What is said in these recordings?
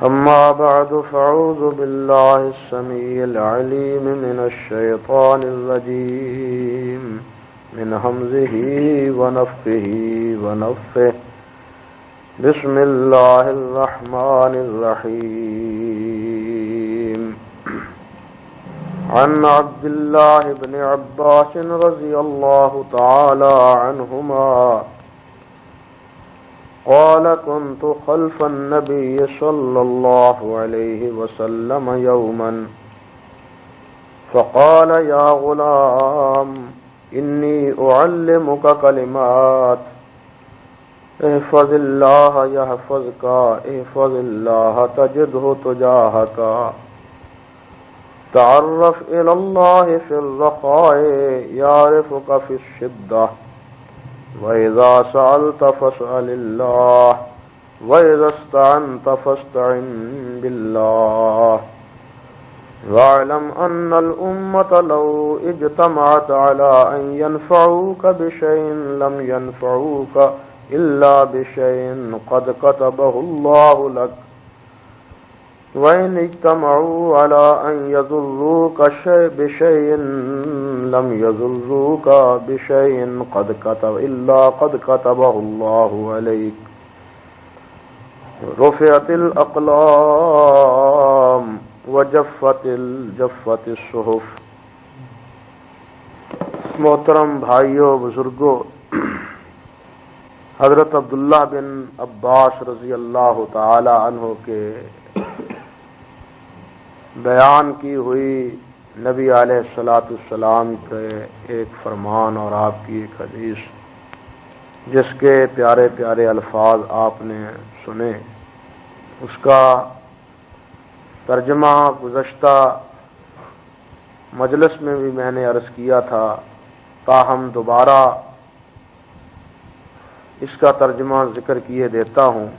أما بعد فأعوذ بالله السميع العليم من الشيطان الرجيم من همزه ونفخه ونفثه بسم الله الرحمن الرحيم عن عبد الله بن عباس رضي الله تعالى عنهما قال كنت خلف النبي صلى الله عليه وسلم يوما فقال يا غلام إني أعلمك كلمات احفظ الله يحفظك احفظ الله تجده تجاهك تعرف إلى الله في الرخاء يعرفك في الشدة وَإِذَا سَأَلْتَ فَاسْأَلِ اللَّهَ وَإِذَا اسْتَعَنْتَ فَاسْتَعِنْ بِاللَّهِ وَاعْلَمْ أَنَّ الْأُمَّةَ لَوْ اجْتَمَعَتْ عَلَى أَنْ يَنْفَعُوكَ بِشَيْءٍ لَمْ يَنْفَعُوكَ إِلَّا بِشَيْءٍ قَدْ كَتَبَهُ اللَّهُ لَكَ وَإِنِ اجْتَمَعُوا عَلَى أَنْ يَضُرُّوكَ بِشَيْءٍ لَمْ يَضُرُّوكَ بِشَيْءٍ قَدْ كَتَبَهُ اللَّهُ عَلَيْكَ رُفِعَتِ الْأَقْلَامُ وَجَفَّتِ الصُّحُفُ۔ محترم بھائیو بزرگو، حضرت عبداللہ بن عباس رضی اللہ تعالی عنہ کے بیان کی ہوئی نبی علیہ الصلوۃ والسلام کے ایک فرمان اور آپ کی ایک حدیث، جس کے پیارے پیارے الفاظ آپ نے سنے، اس کا ترجمہ گزشتہ مجلس میں بھی میں نے عرض کیا تھا، تاہم دوبارہ اس کا ترجمہ ذکر کیے دیتا ہوں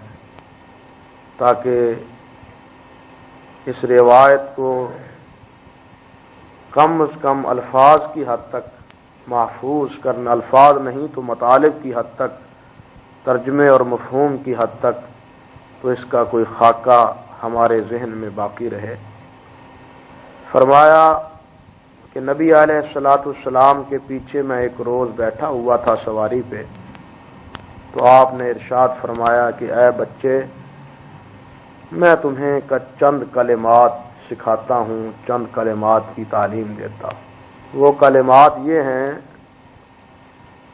تاکہ اس روایت کو کم از کم الفاظ کی حد تک محفوظ کرنا، الفاظ نہیں تو مطالب کی حد تک، ترجمے اور مفہوم کی حد تک، تو اس کا کوئی خاکہ ہمارے ذہن میں باقی رہے۔ فرمایا کہ نبی علیہ الصلوۃ والسلام کے پیچھے میں ایک روز بیٹھا ہوا تھا سواری پہ، تو آپ نے ارشاد فرمایا کہ اے بچے، میں تمہیں چند کلمات سکھاتا ہوں، چند کلمات کی تعلیم دیتا ہوں۔ وہ کلمات یہ ہیں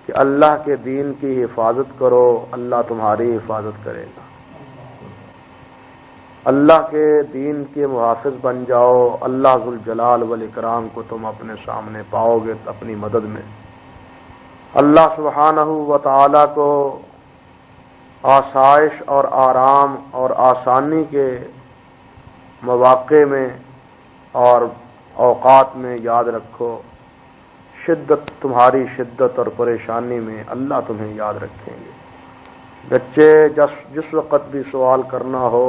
کہ اللہ کے دین کی حفاظت کرو، اللہ تمہاری حفاظت کرے گا۔ اللہ کے دین کے محافظ بن جاؤ، اللہ ذوالجلال والاکرام کو تم اپنے سامنے پاؤ گے اپنی مدد میں۔ اللہ سبحانہ و تعالی کو آسائش اور آرام اور آسانی کے مواقع میں اور اوقات میں یاد رکھو، تمہاری شدت اور پریشانی میں اللہ تمہیں یاد رکھیں گے۔ بچے، جس وقت بھی سوال کرنا ہو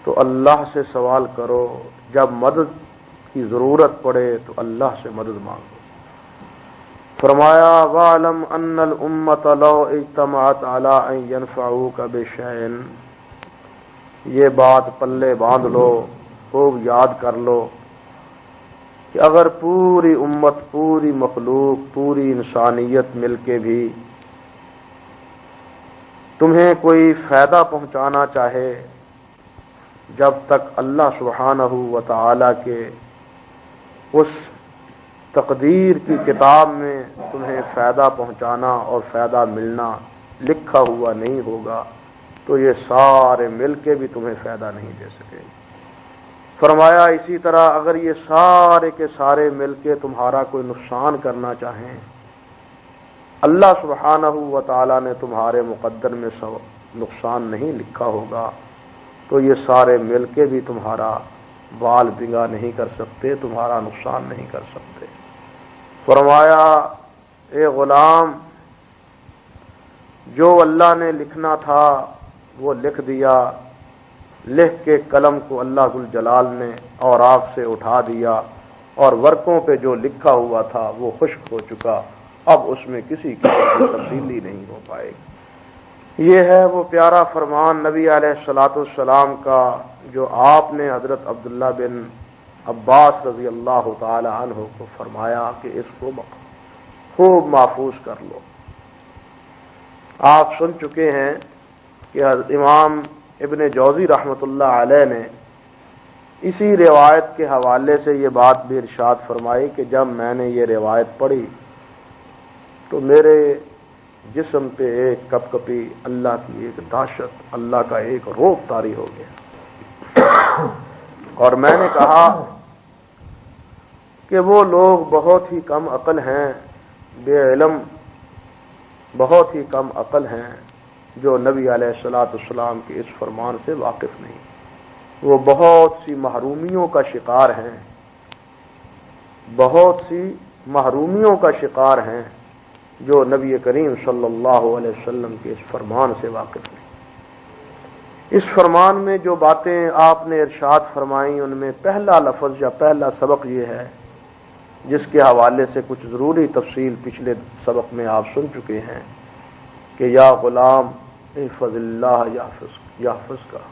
تو اللہ سے سوال کرو، جب مدد کی ضرورت پڑے تو اللہ سے مدد مانگو۔ فرمایا وَاعْلَمْ أَنَّ الْأُمَّةَ لَوْ اجْتَمَعَتْ عَلَىٰ أَنْ يَنْفَعُوكَ بِشَيْءٍ، یہ بات پلے باندھ لو، خوب یاد کر لو کہ اگر پوری امت، پوری مخلوق، پوری انسانیت مل کے بھی تمہیں کوئی فائدہ پہنچانا چاہے، جب تک اللہ سبحانہ و تعالی کے اس تقدیر کی کتاب میں تمہیں فائدہ پہنچانا اور فائدہ ملنا لکھا ہوا نہیں ہوگا، تو یہ سارے مل کے بھی تمہیں فائدہ نہیں دے سکے۔ فرمایا اسی طرح اگر یہ سارے کے سارے مل کے تمہارا کوئی نقصان کرنا چاہیں، اللہ سبحانہ و تعالی نے تمہارے مقدر میں نقصان نہیں لکھا ہوگا، تو یہ سارے مل کے بھی تمہارا بال بنگا نہیں کر سکتے، تمہارا نقصان نہیں کر سکتے۔ فرمایا اے غلام، جو اللہ نے لکھنا تھا وہ لکھ دیا، لکھ کے قلم کو اللہ ذوالجلال نے اوراق سے اٹھا دیا، اور ورقوں پہ جو لکھا ہوا تھا وہ خشک ہو چکا، اب اس میں کسی قسم کی تبدیلی نہیں ہو پائے گی۔ یہ ہے وہ پیارا فرمان نبی علیہ الصلوۃ والسلام کا جو آپ نے حضرت عبداللہ بن عباس رضی اللہ تعالی عنہ کو فرمایا کہ اس کو خوب محفوظ کر لو۔ آپ سن چکے ہیں کہ امام ابن جوزی رحمۃ اللہ علیہ نے اسی روایت کے حوالے سے یہ بات بھی ارشاد فرمائی کہ جب میں نے یہ روایت پڑھی تو میرے جسم پہ ایک کپ کپی، اللہ کی ایک دہشت، اللہ کا ایک روب طاری ہو گیا، اور میں نے کہا کہ وہ لوگ بہت ہی کم عقل ہیں، بے علم، بہت ہی کم عقل ہیں جو نبی علیہ الصلوۃ والسلام کے اس فرمان سے واقف نہیں، وہ بہت سی محرومیوں کا شکار ہیں، بہت سی محرومیوں کا شکار ہیں جو نبی کریم صلی اللہ علیہ وسلم کے اس فرمان سے واقف نہیں۔ اس فرمان میں جو باتیں آپ نے ارشاد فرمائیں ان میں پہلا لفظ یا پہلا سبق یہ ہے جس کے حوالے سے کچھ ضروری تفصیل پچھلے سبق میں آپ سن چکے ہیں کہ یا غلام احفظ اللہ یحفظ کا،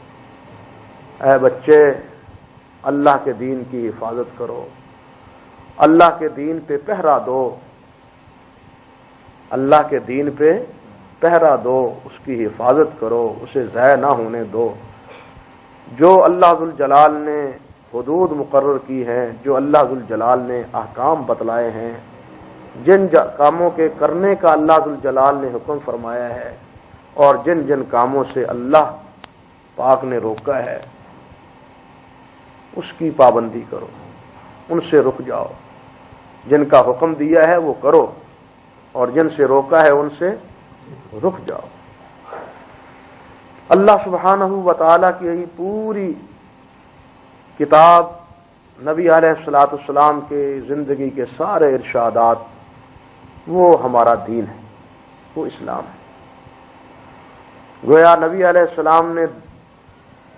اے بچے اللہ کے دین کی حفاظت کرو، اللہ کے دین پہ پہرا دو، اللہ کے دین پہ پہرا دو، اس کی حفاظت کرو، اسے ضائع نہ ہونے دو۔ جو اللہ ذوالجلال نے حدود مقرر کی ہیں، جو اللہ ذوالجلال نے احکام بتلائے ہیں، جن کاموں کے کرنے کا اللہ ذوالجلال نے حکم فرمایا ہے اور جن جن کاموں سے اللہ پاک نے روکا ہے اس کی پابندی کرو، ان سے رک جاؤ، جن کا حکم دیا ہے وہ کرو اور جن سے روکا ہے ان سے رک جاؤ۔ اللہ سبحانہ و تعالیٰ کی یہی پوری کتاب، نبی علیہ الصلوۃ والسلام کے زندگی کے سارے ارشادات، وہ ہمارا دین ہے، وہ اسلام ہے۔ گویا نبی علیہ السلام نے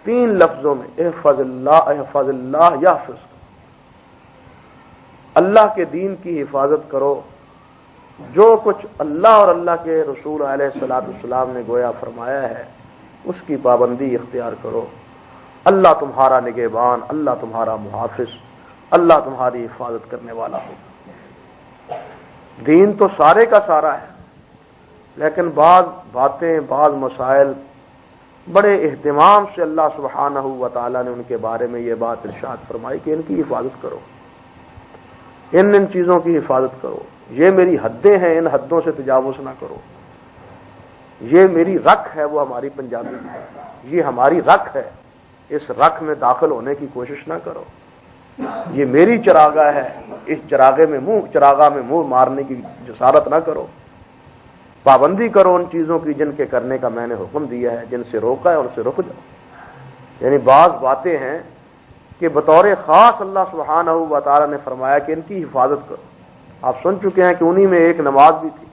3 لفظوں میں احفظ اللہ یحفظ، اللہ کے دین کی حفاظت کرو، جو کچھ اللہ اور اللہ کے رسول علیہ الصلوۃ والسلام نے گویا فرمایا ہے اس کی پابندی اختیار کرو، اللہ تمہارا نگہبان، اللہ تمہارا محافظ، اللہ تمہاری حفاظت کرنے والا ہو۔ دین تو سارے کا سارا ہے، لیکن بعض باتیں، بعض مسائل بڑے اہتمام سے اللہ سبحانہ و تعالیٰ نے ان کے بارے میں یہ بات ارشاد فرمائی کہ ان کی حفاظت کرو، ان چیزوں کی حفاظت کرو، یہ میری حدیں ہیں، ان حدوں سے تجاوز نہ کرو، یہ میری رکھ ہے، وہ ہماری پنجابی ہے، یہ ہماری رکھ ہے، اس رکھ میں داخل ہونے کی کوشش نہ کرو، یہ میری چراگاہ ہے، اس چراغاہ میں منہ مارنے کی جسارت نہ کرو، پابندی کرو ان چیزوں کی جن کے کرنے کا میں نے حکم دیا ہے، جن سے روکا ہے ان سے رک جاؤ۔ یعنی بعض باتیں ہیں کہ بطور خاص اللہ سبحانہ و تعالیٰ نے فرمایا کہ ان کی حفاظت کرو۔ آپ سن چکے ہیں کہ انہی میں ایک نماز بھی تھی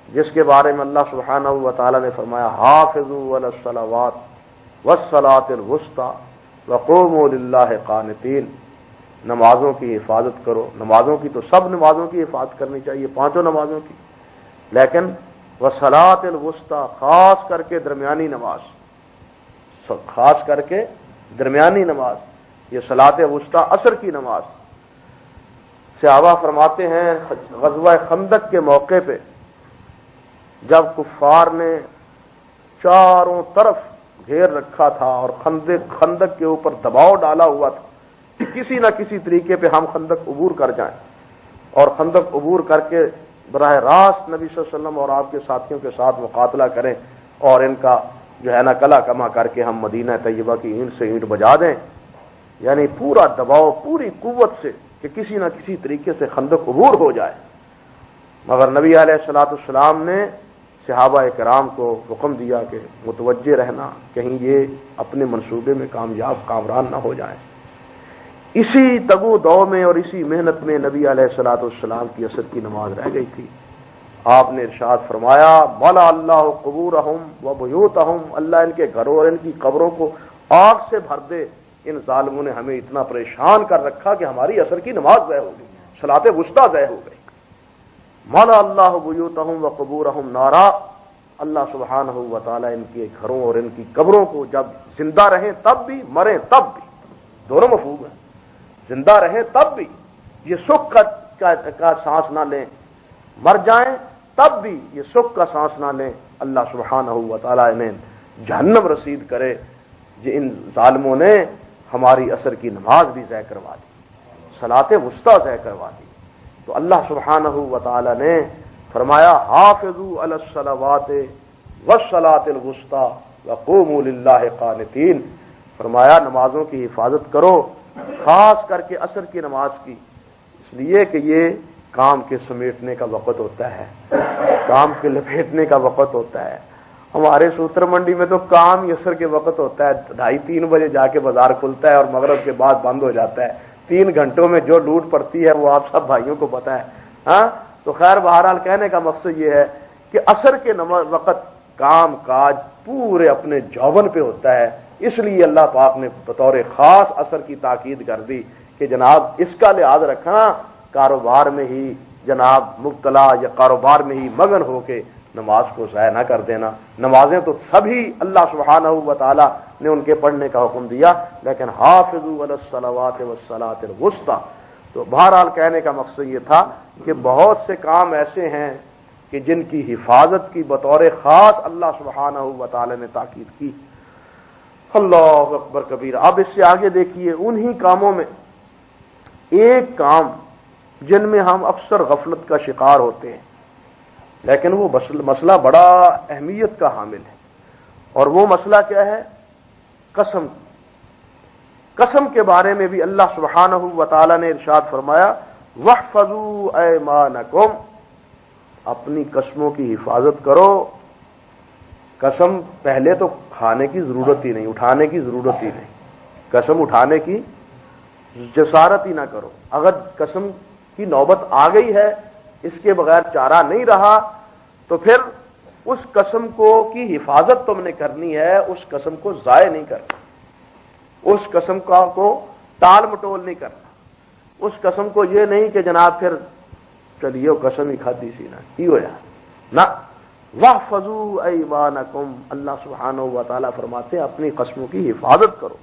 جس کے بارے میں اللہ سبحانہ و تعالیٰ نے فرمایا حافظوا علی الصلوات والصلاۃ الوسطی وقوموا للہ قانتین، نمازوں کی حفاظت کرو۔ نمازوں کی تو سب نمازوں کی حفاظت کرنی چاہیے، 5 نمازوں کی، لیکن والصلاۃ الوسطی، خاص کر کے درمیانی نماز، خاص کر کے درمیانی نماز، یہ صلاۃ وسطی عصر کی نماز۔ صحابہ فرماتے ہیں غزوہ خندق کے موقع پہ جب کفار نے چاروں طرف گھیر رکھا تھا اور خندق کے اوپر دباؤ ڈالا ہوا تھا کہ کسی نہ کسی طریقے پہ ہم خندق عبور کر جائیں، اور خندق عبور کر کے براہ راست نبی صلی اللہ علیہ وسلم اور آپ کے ساتھیوں کے ساتھ مقاتلہ کریں اور ان کا جو ہے نا کلا کما کر کے ہم مدینہ طیبہ کی اینٹ سے اینٹ بجا دیں، یعنی پورا دباؤ پوری قوت سے کہ کسی نہ کسی طریقے سے خندق عبور ہو جائے۔ مگر نبی علیہ الصلوۃ والسلام نے صحابہ کرام کو حکم دیا کہ متوجہ رہنا، کہیں یہ اپنے منصوبے میں کامران نہ ہو جائیں۔ اسی تگو دو میں اور اسی محنت میں نبی علیہ الصلوۃ والسلام کی عصر کی نماز رہ گئی تھی۔ آپ نے ارشاد فرمایا ملا اللہ قبورہم وبیوتہم، اللہ ان کے گھروں اور ان کی قبروں کو آگ سے بھر دے، ان ظالموں نے ہمیں اتنا پریشان کر رکھا کہ ہماری عصر کی نماز ضائع ہو گئی، صلاۃ وسطی ضائع ہو گئی۔ ملا اللہ بیوتہم وقبورہم نارا، اللہ سبحانہ و تعالیٰ ان کے گھروں اور ان کی قبروں کو جب زندہ رہیں تب بھی، مریں تب بھی، دونوں مفہوم ہیں، زندہ رہیں تب بھی یہ سکھ کا سانس نہ لیں، مر جائیں تب بھی یہ سکھ کا سانس نہ لیں، اللہ سبحانہ و تعالیٰ انہیں جہنم رسید کرے۔ ان ظالموں نے ہماری عصر کی نماز بھی ضائع کروا دی، صلاۃ وسطیٰ ضائع کروا دی۔ تو اللہ سبحانہ و تعالیٰ نے فرمایا حافظوا علی الصلوات والصلاۃ الوسطیٰ وقوموا للہ قانتین، فرمایا نمازوں کی حفاظت کرو، خاص کر کے عصر کی نماز کی، اس لیے کہ یہ کام کے سمیٹنے کا وقت ہوتا ہے، کام کے لپیٹنے کا وقت ہوتا ہے۔ ہمارے سوتر منڈی میں تو کام ہی عصر کے وقت ہوتا ہے، 2:30-3 بجے جا کے بازار کھلتا ہے اور مغرب کے بعد بند ہو جاتا ہے۔ 3 گھنٹوں میں جو لوٹ پڑتی ہے وہ آپ سب بھائیوں کو پتا ہے۔ ہاں تو خیر بہرحال کہنے کا مقصد یہ ہے کہ عصر کے وقت کام کاج پورے اپنے جوبن پہ ہوتا ہے، اس لیے اللہ پاک نے بطور خاص عصر کی تاکید کر دی کہ جناب اس کا لحاظ رکھنا، کاروبار میں ہی جناب مبتلا یا کاروبار میں ہی مگن ہو کے نماز کو ضائع نہ کر دینا۔ نمازیں تو سبھی اللہ سبحانہ و تعالی نے ان کے پڑھنے کا حکم دیا، لیکن حافظوا علی الصلوات والصلاۃ الوسطیٰ۔ تو بہرحال کہنے کا مقصد یہ تھا کہ بہت سے کام ایسے ہیں کہ جن کی حفاظت کی بطور خاص اللہ سبحانہ و تعالی نے تاکید کی۔ اللہ اکبر کبیرہ۔ اب اس سے آگے دیکھیے انہی کاموں میں ایک کام جن میں ہم اکثر غفلت کا شکار ہوتے ہیں، لیکن وہ مسئلہ بڑا اہمیت کا حامل ہے، اور وہ مسئلہ کیا ہے؟ قسم۔ قسم کے بارے میں بھی اللہ سبحانہ و تعالی نے ارشاد فرمایا واحفظوا ایمانکم، اپنی قسموں کی حفاظت کرو۔ قسم پہلے تو کھانے کی ضرورت ہی نہیں، اٹھانے کی ضرورت ہی نہیں، قسم اٹھانے کی جسارت ہی نہ کرو۔ اگر قسم کی نوبت آ گئی ہے، اس کے بغیر چارہ نہیں رہا، تو پھر اس قسم کو کی حفاظت تم نے کرنی ہے، اس قسم کو ضائع نہیں کرنا، اس قسم کو ٹال مٹول نہیں کرنا، اس قسم کو یہ نہیں کہ جناب پھر چلیے قسم ہی کھادی سی نا کی ہو نہ۔ واحفظوا ایمانکم، اللہ سبحانہ و تعالیٰ فرماتے ہیں اپنی قسموں کی حفاظت کرو۔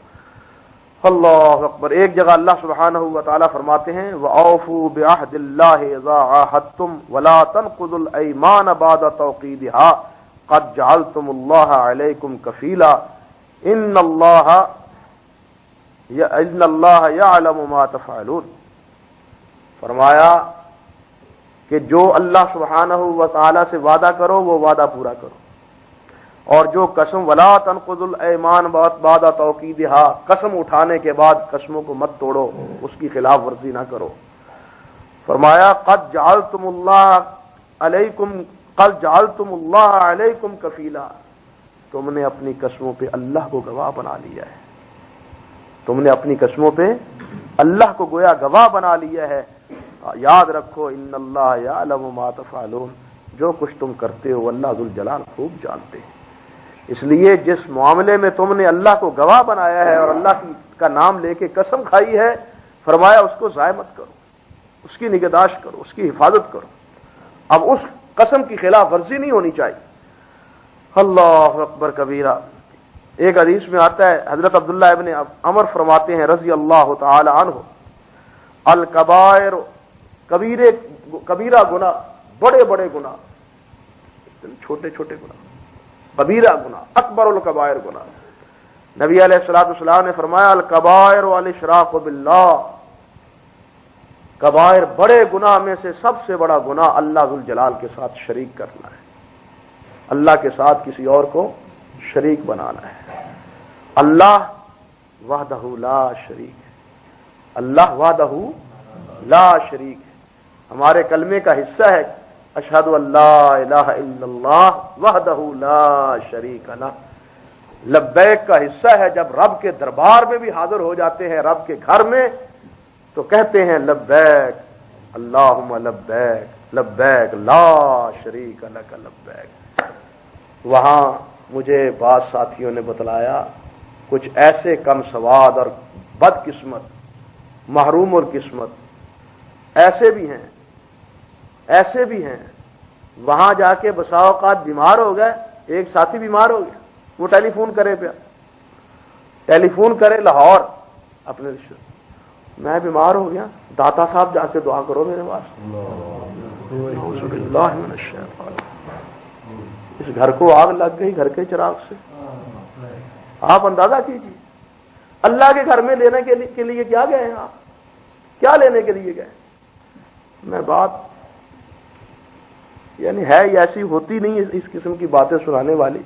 اللہ اکبر۔ ایک جگہ اللہ سبحانہ و تعالیٰ فرماتے ہیں وَأَوْفُوا بِعَهْدِ اللَّهِ إِذَا عَاهَدتُّمْ وَلَا تَنقُضُوا الْأَيْمَانَ بَعْدَ تَوْكِيدِهَا قَدْ جَعَلْتُمُ اللَّهَ عَلَيْكُمْ كَفِيلًا إِنَّ اللَّهَ يَعْلَمُ مَا تَفْعَلُونَ۔ فرمایا کہ جو اللہ سبحانہ و تعالیٰ سے وعدہ کرو وہ وعدہ پورا کرو، اور جو قسم ولا تنقضوا الایمان بعد توکیدها، قسم اٹھانے کے بعد قسموں کو مت توڑو، اس کی خلاف ورزی نہ کرو۔ فرمایا قد جعلتم اللہ علیکم کفیلا، تم نے اپنی قسموں پہ اللہ کو گواہ بنا لیا ہے، تم نے اپنی قسموں پہ اللہ کو گویا گواہ بنا لیا ہے۔ یاد رکھو ان اللہ یعلم ما تفعلون، جو کچھ تم کرتے ہو اللہ ذوالجلال خوب جانتے ہیں۔ اس لیے جس معاملے میں تم نے اللہ کو گواہ بنایا ہے اور اللہ کا نام لے کے قسم کھائی ہے، فرمایا اس کو ضائع مت کرو، اس کی نگہداشت کرو، اس کی حفاظت کرو۔ اب اس قسم کی خلاف ورزی نہیں ہونی چاہیے۔ اللہ اکبر کبیرہ۔ ایک حدیث میں آتا ہے حضرت عبداللہ ابن عمر فرماتے ہیں رضی اللہ تعالی عنہ الکبائر، کبیرہ گناہ، بڑے بڑے گناہ، چھوٹے چھوٹے گناہ، کبیرہ گناہ، اکبر الکبائر گناہ۔ نبی علیہ الصلوۃ والسلام نے فرمایا الکبائر والاشراک باللہ، کبائر بڑے گناہ میں سے سب سے بڑا گناہ اللہ ذوالجلال کے ساتھ شریک کرنا ہے، اللہ کے ساتھ کسی اور کو شریک بنانا ہے۔ اللہ وحدہ لا شریک ہے، اللہ وحدہ لا شریک ہے۔ ہمارے کلمے کا حصہ ہے اشہد ان لا الہ الا اللہ وحدہ لا شریک لہ۔ لبیک کا حصہ ہے جب رب کے دربار میں بھی حاضر ہو جاتے ہیں، رب کے گھر میں، تو کہتے ہیں لبیک اللہم لبیک لبیک لا شریک لک لبیک۔ وہاں مجھے بعض ساتھیوں نے بتلایا کچھ ایسے کم سواد اور بد قسمت، محروم القسمت ایسے بھی ہیں وہاں جا کے بسا اوقات بیمار ہو گئے، ایک ساتھی بیمار ہو گیا، وہ ٹیلی فون کرے پیا، ٹیلی فون کرے لاہور اپنے رشتے، میں بیمار ہو گیا، داتا صاحب جا کے دعا کرو میرے واسطے، اعوذ باللہ من الشیطان، اس گھر کو آگ لگ گئی گھر کے چراغ سے۔ آپ اندازہ کیجیے اللہ کے گھر میں لینے کے لیے کیا گئے ہیں آپ، کیا لینے کے لیے گئے؟ میں بات یعنی ہے ایسی ہوتی نہیں ہے اس قسم کی باتیں سنانے والی،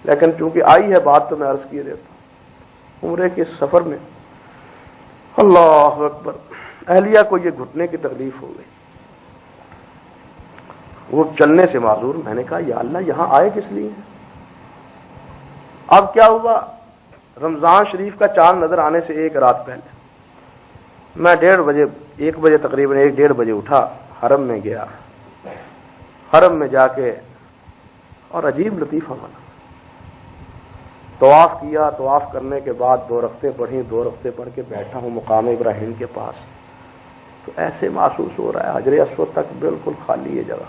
لیکن چونکہ آئی ہے بات تو میں عرض کیے دیتا ہوں۔ عمرے کے سفر میں اللہ اکبر، اہلیہ کو یہ گھٹنے کی تکلیف ہو گئی، وہ چلنے سے معذور۔ میں نے کہا یا اللہ یہاں آئے کس لیے؟ اب کیا ہوا، رمضان شریف کا چاند نظر آنے سے ایک رات پہلے میں 1 بجے تقریباً 1-1:30 بجے اٹھا، حرم میں گیا، حرم میں جا کے اور عجیب لطیفہ بنا، طواف کیا، طواف کرنے کے بعد 2 رکعتیں پڑھی، 2 رکعتیں پڑھ کے بیٹھا ہوں مقام ابراہیم کے پاس، تو ایسے محسوس ہو رہا ہے حجر اسود تک بالکل خالی ہے جگہ،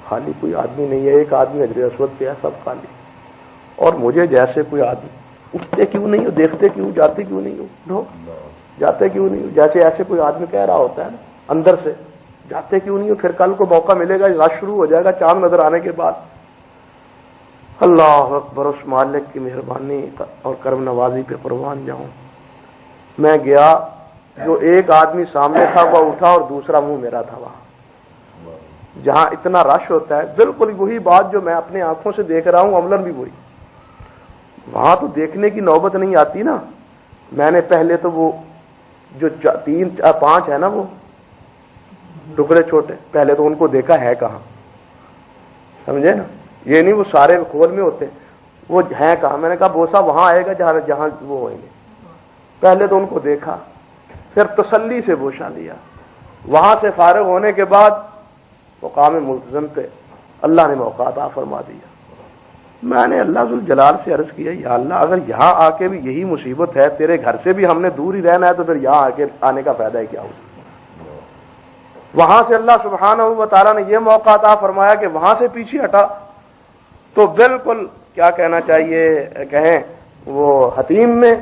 خالی کوئی آدمی نہیں ہے، ایک آدمی حجر اسود پہ ہے، سب خالی، اور مجھے جیسے کوئی آدمی اٹھتے کیوں نہیں ہو، دیکھتے کیوں، جاتے کیوں نہیں ہو، جاتے کیوں نہیں ہو، جیسے ایسے کوئی آدمی کہہ رہا ہوتا ہے نا اندر سے، جاتے کیوں نہیں ہو، پھر کل کو موقع ملے گا، رش شروع ہو جائے گا چاند نظر آنے کے بعد۔ اللہ اکبر، اس مالک کی مہربانی اور کرم نوازی پہ قربان جاؤں، میں گیا، جو ایک آدمی سامنے تھا وہ اٹھا اور دوسرا منہ میرا تھا، وہاں جہاں اتنا رش ہوتا ہے، بالکل وہی بات جو میں اپنے آنکھوں سے دیکھ رہا ہوں، عملاً بھی وہی، وہاں تو دیکھنے کی نوبت نہیں آتی نا۔ میں نے پہلے تو وہ جو 3-5 ہے نا وہ ٹکڑے چھوٹے، پہلے تو ان کو دیکھا ہے کہاں، سمجھے نا، یہ نہیں وہ سارے کھول میں ہوتے، وہ ہیں کہاں، میں نے کہا بوسا وہاں آئے گا جہاں وہ ہوئیں گے، پہلے تو ان کو دیکھا، پھر تسلی سے بوسا لیا، وہاں سے فارغ ہونے کے بعد مقام ملتزم پہ اللہ نے موقع عطا فرما دیا۔ میں نے اللہ ذوالجلال سے عرض کیا یا اللہ اگر یہاں آ کے بھی یہی مصیبت ہے، تیرے گھر سے بھی ہم نے دور ہی رہنا ہے، تو پھر یہاں آنے کا فائدہ ہے کیا ہوگا؟ وہاں سے اللہ سبحانہ و تعالیٰ نے یہ موقع عطا فرمایا کہ وہاں سے پیچھے ہٹا تو بالکل کیا کہنا چاہیے، کہیں وہ حتیم میں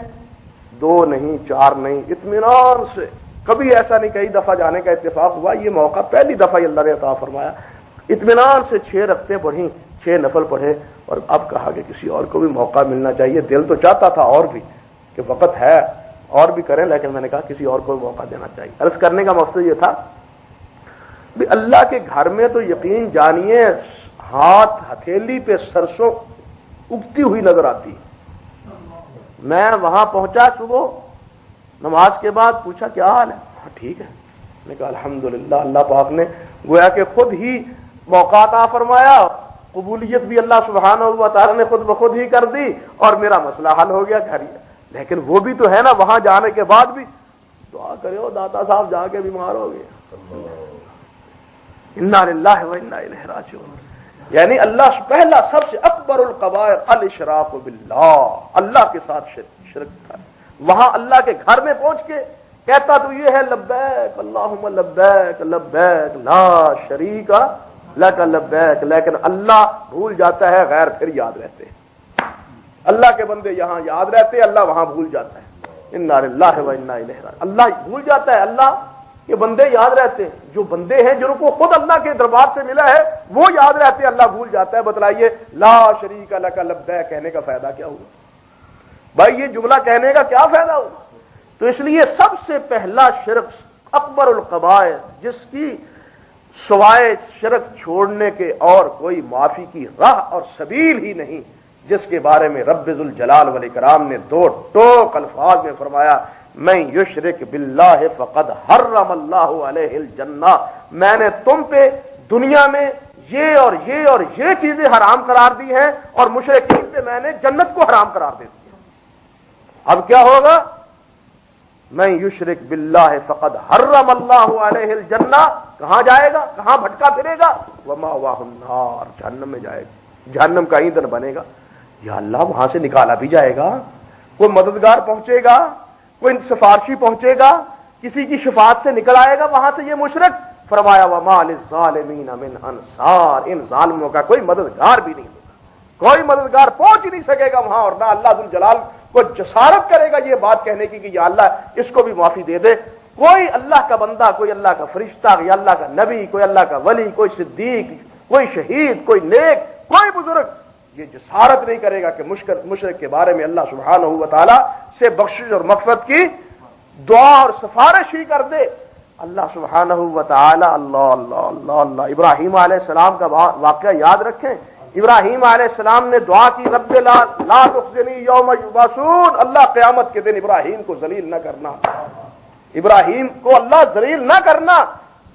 2 نہیں 4 نہیں، اطمینان سے، کبھی ایسا نہیں کئی دفعہ جانے کا اتفاق ہوا، یہ موقع پہلی دفعہ اللہ نے عطا فرمایا، اطمینان سے 6 رکعتیں پڑھی، 6 نفل پڑھے، اور اب کہا کہ کسی اور کو بھی موقع ملنا چاہیے، دل تو چاہتا تھا اور بھی کہ وقت ہے اور بھی کریں، لیکن میں نے کہا کسی اور کو بھی موقع دینا چاہیے۔ عرض کرنے کا مقصد یہ تھا بھی اللہ کے گھر میں تو یقین جانیے ہاتھ ہتھیلی پہ سرسوں اگتی ہوئی نظر آتی ہے۔ میں وہاں پہنچا صبح نماز کے بعد، پوچھا کیا حال ہے، ہاں ٹھیک ہے، میں نے کہا الحمدللہ، اللہ پاک نے گویا کہ خود ہی موقع عطا فرمایا، قبولیت بھی اللہ سبحانہ و تعالیٰ نے خود بخود ہی کر دی، اور میرا مسئلہ حل ہو گیا گھر ہی۔ لیکن وہ بھی تو ہے نا، وہاں جانے کے بعد بھی دعا کرے ہو، داتا صاحب جا کے بیمار ہو گئے، انا للہ و انا الیہ راجعون۔ یعنی اللہ پہلا سب سے اکبر القبائر الاشراک باللہ، اللہ کے ساتھ شرک تھا۔ وہاں اللہ کے گھر میں پہنچ کے کہتا تو یہ ہے لبیک اللہم لبیک لبیک لا شریک لک لبیک، لیکن اللہ بھول جاتا ہے، غیر پھر یاد رہتے ہیں۔ اللہ کے بندے یہاں یاد رہتے، اللہ وہاں بھول جاتا ہے، انا للہ و انا الیہ راجعون۔ اللہ بھول جاتا ہے، اللہ کے بندے یاد رہتے ہیں، جو بندے ہیں جن کو خود اللہ کے دربار سے ملا ہے وہ یاد رہتے ہیں، اللہ بھول جاتا ہے۔ بتلائیے لا شریک لک لبیک کہنے کا فائدہ کیا ہوا؟ بھائی یہ جملہ کہنے کا کیا فائدہ ہوا؟ تو اس لیے سب سے پہلا شرک اکبر القبائر، جس کی سوائے شرک چھوڑنے کے اور کوئی معافی کی راہ اور سبیل ہی نہیں، جس کے بارے میں رب ذوالجلال والاکرام نے 2 ٹوک الفاظ میں فرمایا من یشرک باللہ فقد حرم اللہ علیہ الجنہ، میں نے تم پہ دنیا میں یہ اور یہ اور یہ چیزیں حرام قرار دی ہیں، اور مشرکین پہ میں نے جنت کو حرام قرار دے دیا۔ اب کیا ہوگا؟ من یشرک باللہ فقد حرم اللہ علیہ الجنہ، کہاں جائے گا، کہاں بھٹکا پھرے گا؟ ومأواہ النار، جہنم میں جائے گا، جہنم کا ایندھن بنے گا۔ یا اللہ وہاں سے نکالا بھی جائے گا، کوئی مددگار پہنچے گا، کوئی سفارشی پہنچے گا، کسی کی شفاعت سے نکل آئے گا وہاں سے یہ مشرک؟ فرمایا وما للظالمین من انصار، ان ظالموں کا کوئی مددگار بھی نہیں ہوگا، کوئی مددگار پہنچ ہی نہیں سکے گا وہاں، اور نہ اللہ ذوالجلال کو جسارت کرے گا یہ بات کہنے کی کہ یا اللہ اس کو بھی معافی دے دے۔ کوئی اللہ کا بندہ، کوئی اللہ کا فرشتہ، یا اللہ کا نبی، کوئی اللہ کا ولی، کوئی صدیق، کوئی شہید، کوئی نیک، کوئی بزرگ یہ جسارت نہیں کرے گا کہ مشرک کے بارے میں اللہ سبحانہ و تعالی سے بخشش اور مغفرت کی دعا اور سفارش ہی کر دے۔ اللہ سبحانہ و تعالی اللہ اللہ اللہ اللہ ابراہیم علیہ السلام کا واقعہ یاد رکھیں۔ ابراہیم علیہ السلام نے دعا کی رب لا تخزنی یوم یبعثون، اللہ قیامت کے دن ابراہیم کو ذلیل نہ کرنا، ابراہیم کو اللہ ذلیل نہ کرنا۔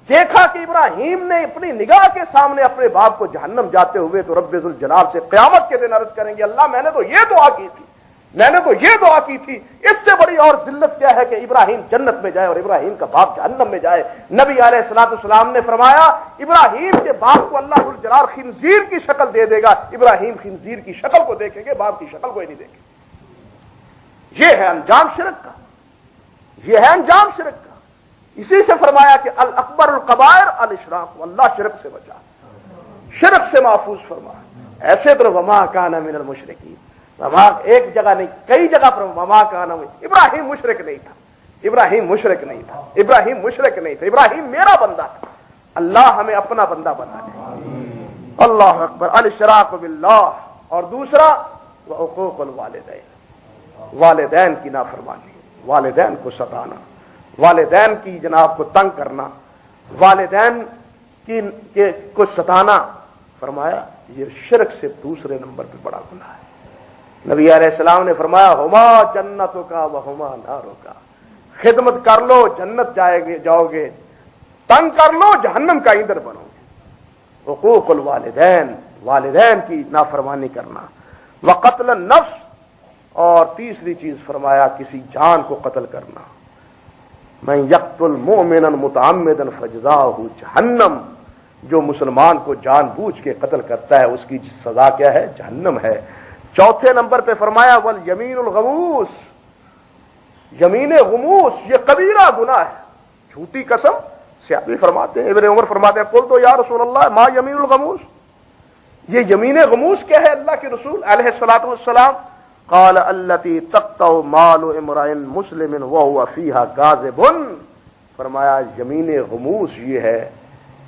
دیکھا کہ ابراہیم نے اپنی نگاہ کے سامنے اپنے باپ کو جہنم جاتے ہوئے تو رب ذوالجلال سے قیامت کے دن عرض کریں گے اللہ میں نے تو یہ دعا کی تھی، میں نے تو یہ دعا کی تھی، اس سے بڑی اور ذلت کیا ہے کہ ابراہیم جنت میں جائے اور ابراہیم کا باپ جہنم میں جائے۔ نبی علیہ الصلوۃ والسلام نے فرمایا ابراہیم کے باپ کو اللہ ذوالجلال خنزیر کی شکل دے دے گا، ابراہیم خنزیر کی شکل کو دیکھیں گے، باپ کی شکل کو ہی نہیں دیکھیں گے۔ یہ ہے انجام شرک کا، یہ ہے انجام شرک کا۔ اسی سے فرمایا کہ الاکبر القبائر الاشراک، اللہ شرک سے بچا، شرک سے محفوظ فرما۔ ایسے تو وما کان من المشرکین، وما ایک جگہ نہیں کئی جگہ پر وما کان، ابراہیم مشرک نہیں تھا، ابراہیم مشرک نہیں تھا، ابراہیم مشرک نہیں تھا، ابراہیم میرا بندہ تھا۔ اللہ ہمیں اپنا بندہ بنا دے۔ اللہ اکبر۔ الاشراک باللہ، اور دوسرا وحقوق الوالدین، والدین کی نافرمانی، والدین کو ستانا، والدین کی جناب کو تنگ کرنا، والدین کو ستانا، فرمایا یہ شرک سے دوسرے نمبر پہ بڑا گناہ ہے۔ نبی علیہ السلام نے فرمایا ہما جنتوں کا وہما ناروں کا، خدمت کر لو جنت جاؤ گے، تنگ کر لو جہنم کا ایندھن بنو گے۔ حقوق الوالدین، والدین کی نافرمانی کرنا، وقتل النفس، اور تیسری چیز فرمایا کسی جان کو قتل کرنا۔ من یقتل مؤمنا متعمدا فجزاؤہ جہنم، جو مسلمان کو جان بوجھ کے قتل کرتا ہے اس کی سزا کیا ہے؟ جہنم ہے۔ چوتھے نمبر پہ فرمایا والیمین الغموس، یمین غموس یہ کبیرہ گناہ ہے، جھوٹی قسم۔ صحابی فرماتے ہیں، ابن عمر فرماتے ہیں قل تو یا رسول اللہ ما یمین الغموس، یہ یمین غموس کیا ہے اللہ کے رسول علیہ الصلوۃ والسلام؟ قال التي تقطع مال امرئ مسلم وهو فيها كاذب، فرمایا یمین غموس یہ ہے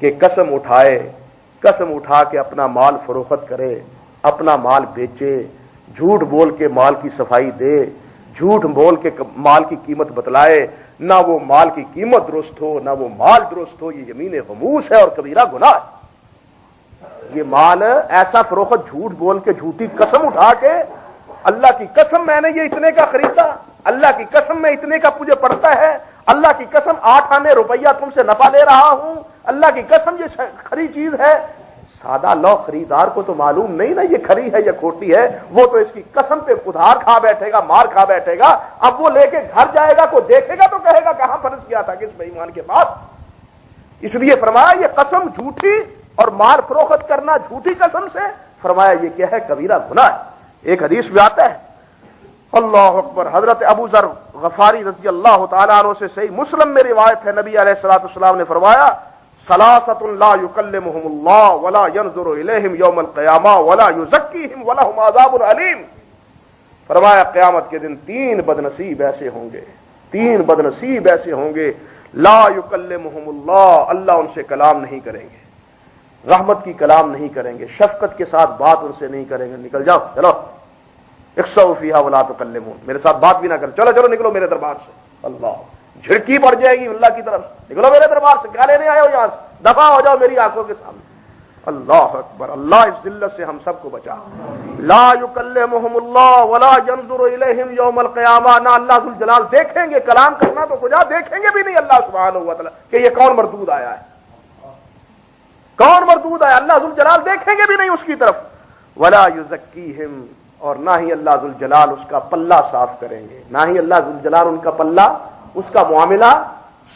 کہ قسم اٹھا کے اپنا مال فروخت کرے، اپنا مال بیچے، جھوٹ بول کے مال کی صفائی دے، جھوٹ بول کے مال کی قیمت بتلائے، نہ وہ مال کی قیمت درست ہو نہ وہ مال درست ہو، یہ یمین غموس ہے اور کبیرہ گناہ ہے۔ یہ مال ایسا فروخت جھوٹ بول کے، جھوٹی قسم اٹھا کے، اللہ کی قسم میں نے یہ اتنے کا خریدا، اللہ کی قسم میں اتنے کا مجھے پڑتا ہے، اللہ کی قسم 8 آنے روپیہ تم سے نفع لے رہا ہوں، اللہ کی قسم یہ کھری چیز ہے۔ سادہ لو خریدار کو تو معلوم نہیں نا یہ کھری ہے یا کھوٹی ہے، وہ تو اس کی قسم پہ ادھار کھا بیٹھے گا، مار کھا بیٹھے گا۔ اب وہ لے کے گھر جائے گا، کوئی دیکھے گا تو کہے گا کہاں فرض کیا تھا، کس بے ایمان کے بعد۔ اس لیے فرمایا یہ قسم جھوٹی اور مال فروخت کرنا جھوٹی قسم سے، فرمایا یہ کیا ہے؟ کبیرہ گناہ ہے۔ ایک حدیث میں آتا ہے، اللہ اکبر، حضرت ابو ذر غفاری رضی اللہ تعالیٰ عنہ سے صحیح مسلم میں روایت ہے، نبی علیہ الصلوۃ والسلام نے فرمایا ثلاثۃ لا یکلمہم اللہ ولا ینظر الیہم یوم القیامہ ولا یزکیہم ولہم عذاب علیم، فرمایا قیامت کے دن 3 بدنصیب ایسے ہوں گے، 3 بدنصیب ایسے ہوں گے، لا یکلمہم اللہ، اللہ ان سے کلام نہیں کریں گے، رحمت کی کلام نہیں کریں گے، شفقت کے ساتھ بات ان سے نہیں کریں گے، نکل جاؤ چلو، اخسؤوا فیہا ولا تکلمون، میرے ساتھ بات بھی نہ کر، چلو چلو نکلو میرے دربار سے۔ اللہ جھڑکی پڑ جائے گی اللہ کی طرف، نکلو میرے دربار سے، کیا لینے آئے ہو یہاں سے، دفع ہو جاؤ میری آنکھوں کے سامنے۔ اللہ اکبر، اللہ اس ذلت سے ہم سب کو بچا۔ لا یکلمہم اللہ ولا ینظر الیہم یوم القیامہ، نہ اللہ ذوالجلال دیکھیں گے، کلام کرنا تو کجا، دیکھیں گے بھی نہیں اللہ سبحانہ و تعالی کہ یہ کون مردود آیا ہے، کون مردود آیا، اللہ ذوالجلال دیکھیں گے بھی نہیں اس کی طرف۔ ولا یزکیہم، اور نہ ہی اللہ ذوالجلال اس کا پلہ صاف کریں گے، نہ ہی اللہ ذوالجلال ان کا پلہ، اس کا معاملہ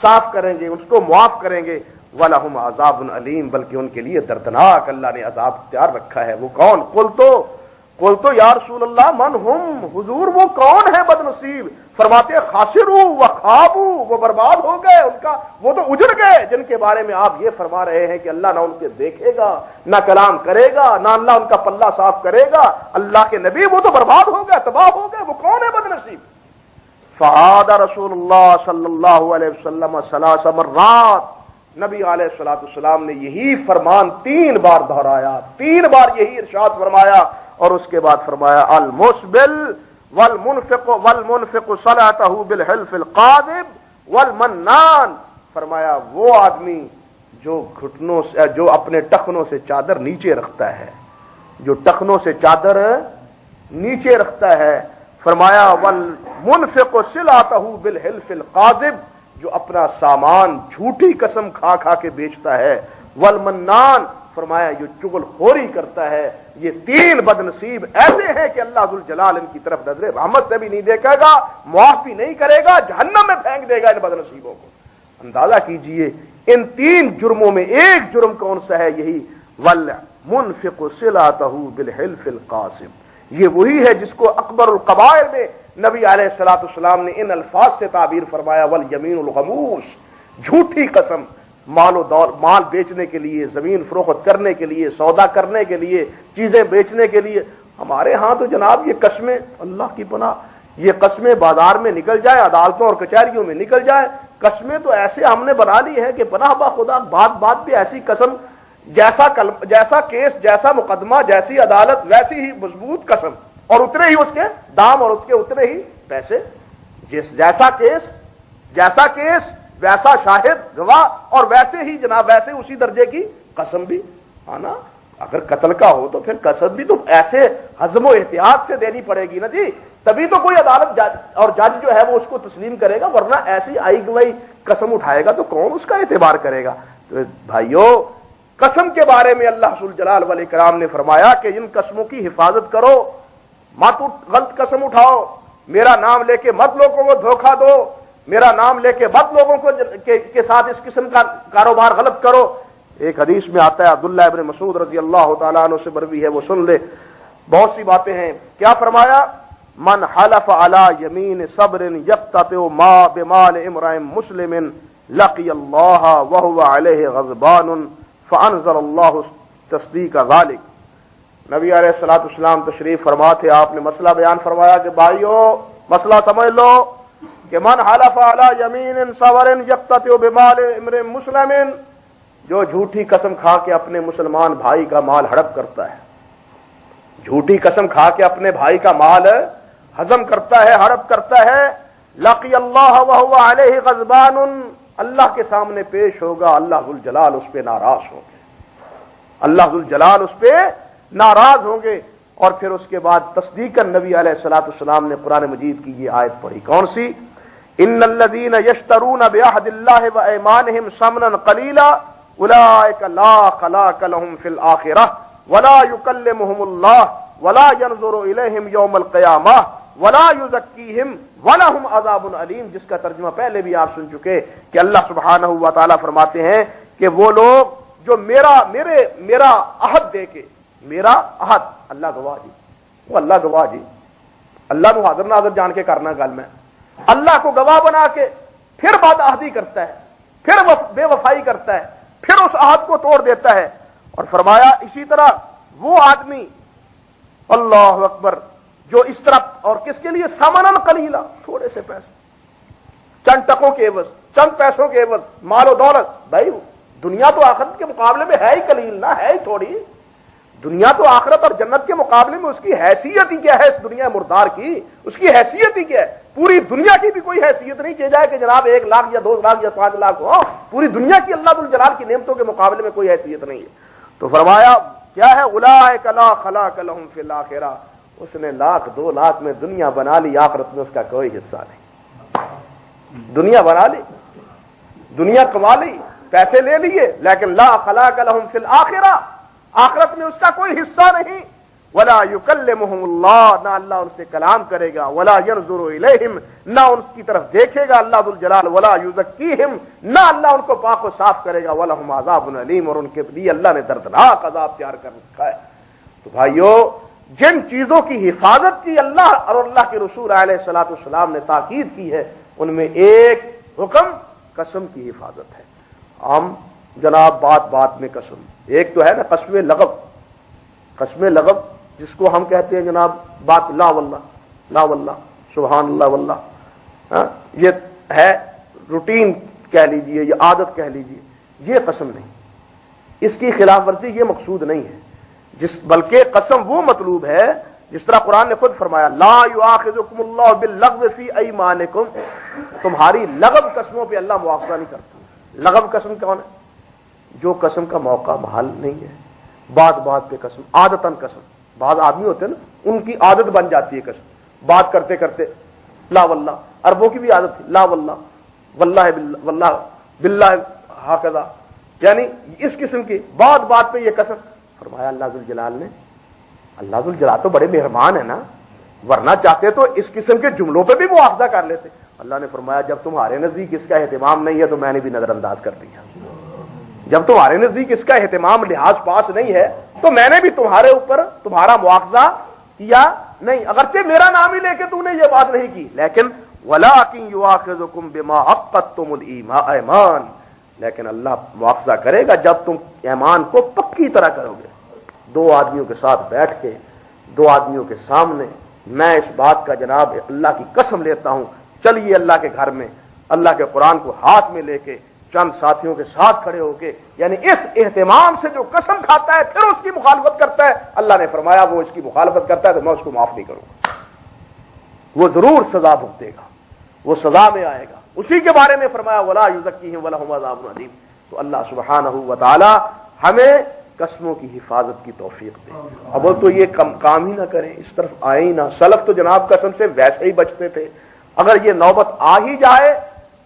صاف کریں گے، اس کو معاف کریں گے۔ وَلَهُمْ عَذَابٌ عَلِيمٌ، بلکہ ان کے لیے دردناک اللہ نے عذاب تیار رکھا ہے۔ وہ کون؟ قُلْ تو قلت تو یا رسول اللہ من ہم، حضور وہ کون ہے بد نصیب؟ فرماتے خاسرو و خوابو، وہ برباد ہو گئے، ان کا وہ تو اجڑ گئے جن کے بارے میں آپ یہ فرما رہے ہیں کہ اللہ نہ ان کے دیکھے گا، نہ کلام کرے گا، نہ اللہ ان کا پلہ صاف کرے گا۔ اللہ کے نبی وہ تو برباد ہو گئے، تباہ ہو گئے، وہ کون ہے بد نصیب؟ فعاد رسول اللہ صلی اللہ علیہ وسلم 3 مرات، نبی علیہ الصلوۃ والسلام نے یہی فرمان 3 بار دہرایا، 3 بار یہی ارشاد فرمایا، اور اس کے بعد فرمایا المسبل والمنفق صلاته بالحلف القاذب والمنان، فرمایا وہ آدمی جو گھٹنوں سے، جو اپنے ٹخنوں سے چادر نیچے رکھتا ہے، جو ٹخنوں سے چادر نیچے رکھتا ہے، فرمایا والمنفق صلاته بالحلف القاذب، جو اپنا سامان جھوٹی قسم کھا کھا کے بیچتا ہے، والمنان، فرمایا جو چغل خوری کرتا ہے۔ یہ 3 بد نصیب ایسے ہیں کہ اللہ ذوالجلال ان کی طرف نظر رحمت سے بھی نہیں دیکھے گا، معاف بھی نہیں کرے گا، جہنم میں پھینک دے گا ان بد نصیبوں کو۔ اندازہ کیجئے ان 3 جرموں میں ایک جرم کون سا ہے؟ یہی والمنفق صلاته بالحلف القاسم، یہ وہی ہے جس کو اکبر القبائر میں نبی علیہ الصلوۃ والسلام نے ان الفاظ سے تعبیر فرمایا والیمین الغموس، جھوٹی قسم، مال بیچنے کے لیے، زمین فروخت کرنے کے لیے، سودا کرنے کے لیے، چیزیں بیچنے کے لیے۔ ہمارے ہاں تو جناب یہ قسمیں، اللہ کی پناہ، یہ قسمیں بازار میں نکل جائیں، عدالتوں اور کچہریوں میں نکل جائیں، قسمیں تو ایسے ہم نے بنا لی ہے کہ پناہ با خدا، بات بھی ایسی قسم، جیسا کیس، جیسا مقدمہ، جیسی عدالت ویسی ہی مضبوط قسم، اور اتنے ہی اس کے دام اور اس کے اتنے ہی پیسے، جیسا کیس ویسا شاہد گواہ، اور ویسے ہی جناب ویسے اسی درجے کی قسم بھی آنا۔ اگر قتل کا ہو تو پھر قسم بھی تو ایسے حزم و احتیاط سے دینی پڑے گی نا جی، تبھی تو کوئی عدالت اور جج جو ہے وہ اس کو تسلیم کرے گا، ورنہ ایسی آئی گواہی قسم اٹھائے گا تو کون اس کا اعتبار کرے گا؟ تو بھائیو، قسم کے بارے میں اللہ ذوالجلال والاکرام نے فرمایا کہ ان قسموں کی حفاظت کرو، مت غلط قسم اٹھاؤ، میرا نام لے کے مت لوگوں کو دھوکہ دو، میرا نام لے کے مت لوگوں کو کے ساتھ اس قسم کا کاروبار غلط کرو۔ ایک حدیث میں آتا ہے، عبداللہ ابن مسعود رضی اللہ تعالیٰ عنہ سے مروی ہے، وہ سن لے، بہت سی باتیں ہیں۔ کیا فرمایا؟ من حلف علی یمین صبر یقتطع ما بمال امرئ مسلم لقی اللہ وهو علیہ غضبان فانزل اللہ تصدیق ذلک۔ نبی علیہ الصلوۃ والسلام تشریف فرما تھے، آپ نے مسئلہ بیان فرمایا کہ بھائیو مسئلہ سمجھ لو کہ من حلف علی یمین صبر یقتطع بمال امرئ مسلم، جو جھوٹی قسم کھا کے اپنے مسلمان بھائی کا مال ہڑپ کرتا ہے، جھوٹی قسم کھا کے اپنے بھائی کا مال ہضم کرتا ہے، ہڑپ کرتا ہے، لقی اللہ وهو علیہ غضبان، اللہ کے سامنے پیش ہوگا، اللہ ذوالجلال اس پہ ناراض ہوں گے، اللہ ذوالجلال اس پہ ناراض ہوں گے۔ اور پھر اس کے بعد تصدیقاً نبی علیہ الصلوۃ والسلام نے قرآن مجید کی یہ آیت پڑھی، کون سی؟ ان الذین یشترون بعہد اللہ وایمانہم ثمنا قلیلا اولئک لا خلاق لهم فی الآخرہ ولا یکلمہم اللہ ولا ینظر الیہم یوم القیامہ ولا یزکیہم ولہم عذاب علیم، جس کا ترجمہ پہلے بھی آپ سن چکے کہ اللہ سبحانہ و تعالیٰ فرماتے ہیں کہ وہ لوگ جو میرا عہد دے کے، میرا عہد، اللہ گواہ جی، وہ اللہ گواہ جی، اللہ کو حاضر ناظر جان کے کرنا گل میں، اللہ کو گواہ بنا کے پھر بد عہدی کرتا ہے، پھر بے وفائی کرتا ہے، پھر اس عہد کو توڑ دیتا ہے۔ اور فرمایا اسی طرح وہ آدمی، اللہ اکبر، جو اس طرح، اور کس کے لیے؟ ثمنا قلیلا، تھوڑے سے پیسے، چند ٹکوں کے عوض، چند پیسوں کے عوض، مال و دولت۔ بھائی دنیا تو آخرت کے مقابلے میں ہے ہی قلیل نہ، ہے ہی تھوڑی، دنیا تو آخرت اور جنت کے مقابلے میں اس کی حیثیت ہی کیا ہے؟ اس دنیا مردار کی اس کی حیثیت ہی کیا ہے؟ پوری دنیا کی بھی کوئی حیثیت نہیں چل جائے کہ جناب 1 لاکھ یا 2 لاکھ یا 5 لاکھ ہو، پوری دنیا کی اللہ ذوالجلال کی نعمتوں کے مقابلے میں کوئی حیثیت نہیں ہے۔ تو فرمایا کیا ہے؟ اولئک لا خلاق لهم فی الآخرہ، اس نے 1 لاکھ 2 لاکھ میں دنیا بنا لی، آخرت میں اس کا کوئی حصہ نہیں۔ دنیا بنا لی، دنیا کما لی، پیسے لے لیے، لیکن لا خلاق لهم فی الآخرہ، آخرت میں اس کا کوئی حصہ نہیں۔ ولا یکلمہم اللہ، نہ اللہ ان سے کلام کرے گا، ولا ینظر الیہم، نہ ان کی طرف دیکھے گا اللہ ذوالجلال، ولا یزکیہم، نہ اللہ ان کو پاک و صاف کرے گا، ولہم عذاب علیم، اور ان کے لیے اللہ نے دردناک عذاب تیار کر رکھا ہے۔ تو بھائیو جن چیزوں کی حفاظت کی اللہ اور اللہ کے رسول علیہ الصلوۃ والسلام نے تاکید کی ہے ان میں ایک حکم قسم کی حفاظت ہے. ہم جناب بات بات میں قسم، ایک تو ہے نا قسم لغو، قسم لغو جس کو ہم کہتے ہیں جناب بات لا واللہ، لا واللہ، سبحان اللہ واللہ، یہ ہے روٹین کہہ لیجئے یا عادت کہہ لیجئے، یہ قسم نہیں، اس کی خلاف ورزی یہ مقصود نہیں ہے، بلکہ قسم وہ مطلوب ہے جس طرح قرآن نے خود فرمایا لا یؤاخذکم اللہ باللغو فی ایمانکم، تمہاری لغو قسموں پہ اللہ مواخذہ نہیں کرتا. لغو قسم کون ہے؟ جو قسم کا موقع محل نہیں ہے، بات بات پہ قسم، عادتاً قسم. بعض آدمی ہوتے ہیں نا ان کی عادت بن جاتی ہے قسم، بات کرتے کرتے لا واللہ، عربوں کی بھی عادت تھی لا واللہ، واللہ واللہ باللہ ہکذا، یعنی اس قسم کی بات بات پہ یہ قسم. فرمایا اللہ ذوالجلال نے، اللہ ذوالجلال تو بڑے مہربان ہے نا، ورنہ چاہتے تو اس قسم کے جملوں پہ بھی مواخذہ کر لیتے. اللہ نے فرمایا جب تمہارے نزدیک اس کا اہتمام نہیں ہے تو میں نے بھی نظر انداز کر دیا. جب تمہارے نزدیک اس کا اہتمام لحاظ پاس نہیں ہے تو میں نے بھی تمہارے اوپر تمہارا مواخذہ کیا نہیں، اگرچہ میرا نام ہی لے کے تو نے یہ بات نہیں کی، لیکن وَلَٰكِن يُؤَاخِذُكُم بِمَا عَقَّدتُّمُ الْأَيْمَانَ، لیکن اللہ مواخذہ کرے گا جب تم ایمان کو پکی طرح کرو گے. دو آدمیوں کے ساتھ بیٹھ کے، دو آدمیوں کے سامنے میں اس بات کا جناب اللہ کی قسم لیتا ہوں، چلیے اللہ کے گھر میں اللہ کے قرآن کو ہاتھ میں لے کے چند ساتھیوں کے ساتھ کھڑے ہو کے، یعنی اس اہتمام سے جو قسم کھاتا ہے پھر اس کی مخالفت کرتا ہے، اللہ نے فرمایا وہ اس کی مخالفت کرتا ہے تو میں اس کو معاف نہیں کروں گا، وہ ضرور سزا بھگتے گا، وہ سزا میں آئے گا. اسی کے بارے میں فرمایا ولا یزکیہم ولہم عذاب علیم. تو اللہ سبحانہ و تعالی ہمیں قسموں کی حفاظت کی توفیق دے. اب وہ تو یہ کام ہی نہ کریں، اس طرف آئے ہی نہ. سلف تو جناب قسم سے ویسے ہی بچتے تھے، اگر یہ نوبت آ ہی جائے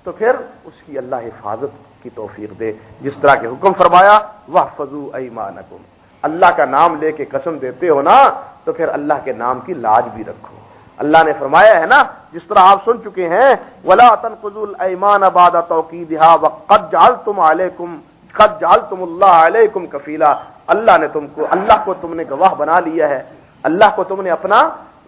تو پھر اس کی اللہ حفاظت کی توفیق دے. جس طرح کے حکم فرمایا واحفظوا ایمانکم، اللہ کا نام لے کے قسم دیتے ہو نا تو پھر اللہ کے نام کی لاج بھی رکھو. اللہ نے فرمایا ہے نا جس طرح آپ سن چکے ہیں ولا تنقضوا الايمان بعد توکیدها وقد جعلتم علیکم قد جعلتم اللہ علیکم کفیلا. اللہ نے تم کو، اللہ کو تم نے گواہ بنا لیا ہے، اللہ کو تم نے اپنا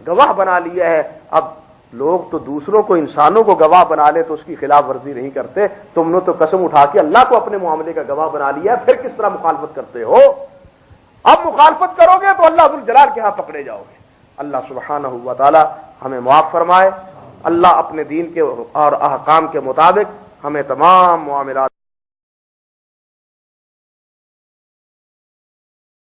گواہ بنا لیا ہے. اب لوگ تو دوسروں کو، انسانوں کو گواہ بنا لے تو اس کی خلاف ورزی نہیں کرتے، تم نے تو قسم اٹھا کے اللہ کو اپنے معاملے کا گواہ بنا لیا ہے، پھر کس طرح مخالفت کرتے ہو؟ اب مخالفت کرو گے تو اللہ ذوالجلال کے ہاں پکڑے جاؤ گے. اللہ سبحانہ و تعالی ہمیں معاف فرمائے. اللہ اپنے دین کے اور احکام کے مطابق ہمیں تمام معاملات